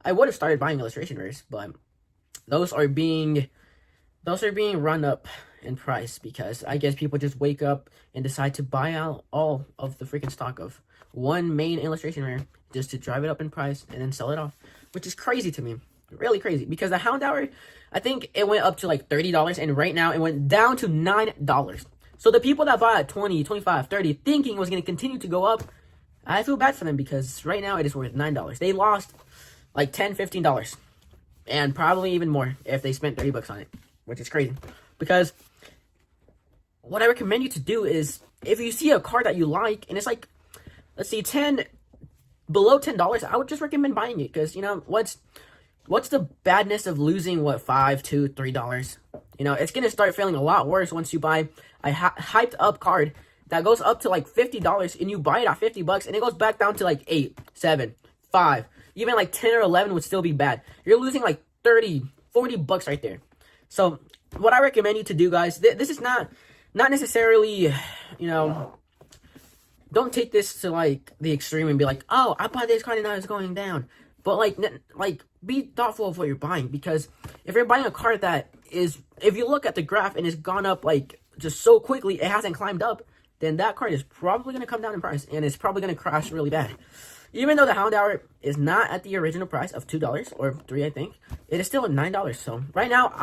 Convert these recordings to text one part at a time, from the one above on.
I would have started buying illustration rares, but those are being run up in price because I guess people just wake up and decide to buy out all of the freaking stock of one main illustration rare just to drive it up in price and then sell it off, which is crazy to me. Really crazy, because the Hound Hour, I think it went up to like $30, and right now it went down to $9. So the people that bought at 20, 25, 30, thinking it was going to continue to go up, I feel bad for them because right now it is worth $9. They lost like $10, $15, and probably even more if they spent $30 on it, which is crazy. Because what I recommend you to do is, if you see a card that you like and it's like, let's see, below $10, I would just recommend buying it, because, you know, what's the badness of losing, what, $5, $2, $3? You know, it's going to start feeling a lot worse once you buy a hyped up card that goes up to like $50 and you buy it at $50 and it goes back down to like 8, 7, 5, even like 10 or 11 would still be bad. You're losing like 30, $40 right there. So what I recommend you to do, guys, this is not necessarily, you know, don't take this to like the extreme and be like, oh, I bought this card and now it's going down. But like be thoughtful of what you're buying, because if you're buying a card that is, if you look at the graph and it's gone up like just so quickly, it hasn't climbed up, then that card is probably going to come down in price and it's probably going to crash really bad. Even though the Hound Hour is not at the original price of $2 or $3, I think, it is still at $9. So right now,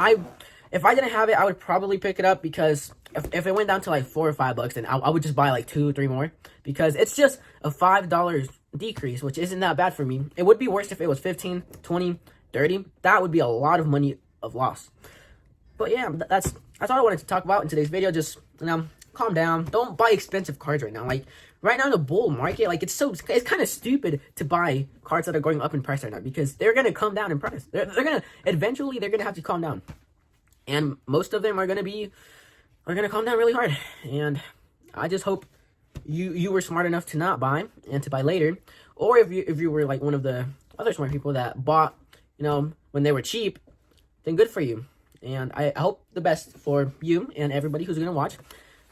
if I didn't have it, I would probably pick it up, because if it went down to like $4 or $5, then I would just buy like 2 or 3 more, because it's just a $5 decrease, which isn't that bad for me. It would be worse if it was 15, 20, 30. That would be a lot of money of loss. But yeah, that's all I wanted to talk about in today's video. Just, you know, calm down. Don't buy expensive cards right now. Like right now in the bull market, like it's kind of stupid to buy cards that are going up in price right now, because they're gonna come down in price. They're gonna eventually have to calm down, and most of them are gonna calm down really hard. And I just hope you were smart enough to not buy and to buy later, or if you were like one of the other smart people that bought, you know, when they were cheap, then good for you. And I hope the best for you and everybody who's gonna watch.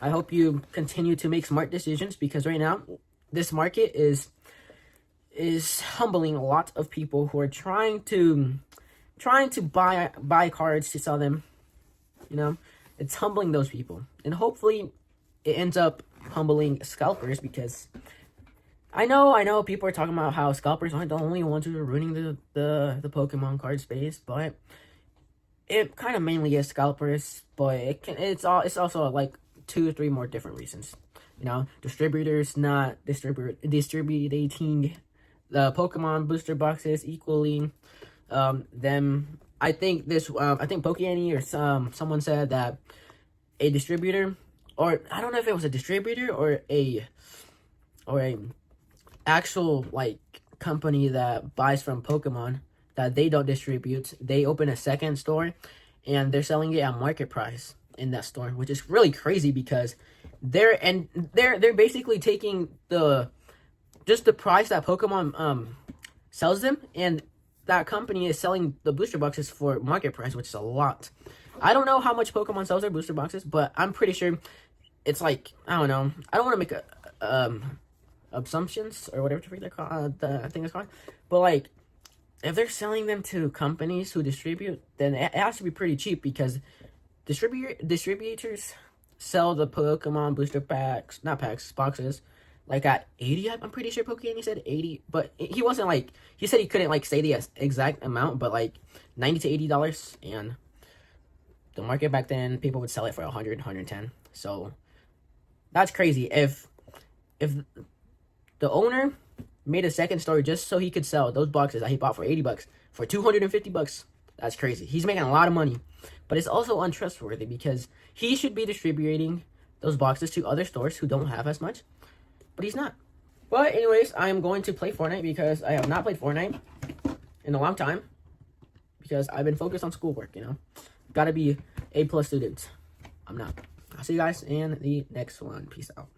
I hope you continue to make smart decisions, because right now this market is humbling a lot of people who are trying to buy cards to sell them. You know, it's humbling those people, and hopefully it ends up humbling scalpers, because I know people are talking about how scalpers aren't the only ones who are ruining the Pokemon card space, but it kind of mainly is scalpers. But it's also like 2 or 3 more different reasons. You know, distributors not distributing the Pokemon booster boxes equally. I think Pokeani or someone said that a distributor, or I don't know if it was a distributor or a actual like company that buys from Pokemon, that they don't distribute. They open a second store and they're selling it at market price in that store, which is really crazy, because they're basically taking the price that Pokemon sells them, and that company is selling the booster boxes for market price, which is a lot. I don't know how much Pokemon sells their booster boxes, but I'm pretty sure it's like, I don't know. I don't want to make assumptions or whatever they're called. I think it's called. But like, if they're selling them to companies who distribute, then it has to be pretty cheap, because distributors sell the Pokemon booster boxes like at 80. I'm pretty sure Pokeani said 80, but he wasn't like, he said he couldn't like say the exact amount, but like $90 to $80, and the market back then, people would sell it for 100, 110. So that's crazy. If the owner made a second store just so he could sell those boxes that he bought for $80 for $250, that's crazy. He's making a lot of money. But it's also untrustworthy, because he should be distributing those boxes to other stores who don't have as much, but he's not. But anyways, I am going to play Fortnite, because I have not played Fortnite in a long time, because I've been focused on schoolwork, you know. Gotta be A+ student. I'm not. I'll see you guys in the next one. Peace out.